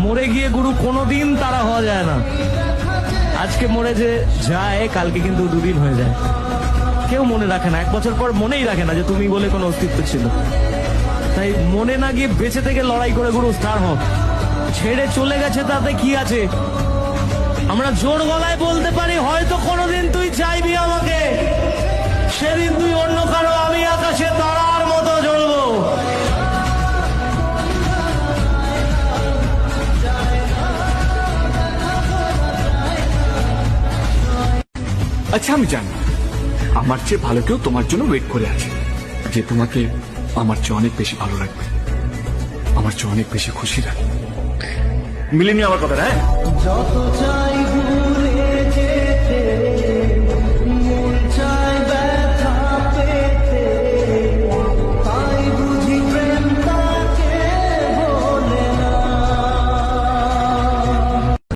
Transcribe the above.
মরে গিয়ে গুরু কোনোদিন তারা হওয়া যায় না। আজকে মরে যে যায়, কালকে কিন্তু দুদিন হয়ে যায়। কেউ মনে রাখে না, 1 বছর পর মনেই রাখে না যে তুমি বলে কোনো অস্তিত্ব ছিল। তাই মনে না গিয়ে বেঁচে থেকে লড়াই করে গুরু স্টার হোক। ছেড়ে চলে গেছে তাতে কি আছে? আমরা জোর গলায় বলতে পারি, হয়তো কোনোদিন তুই চাইবি আমাকে, সেদিন তুই অন্য কারো, আমি আকাশে তারার মতো জ্বলবো। আচ্ছা, আমি জানি আমার চেয়ে ভালো কেউ তোমার জন্য ওয়েট করে আছে, যে তোমাকে আমার চেয়ে অনেক বেশি ভালো লাগবে, আমার চেয়ে অনেক বেশি খুশি রাখবে। মিলে নিয়ে আমার কথা, হ্যাঁ? যত চাইবো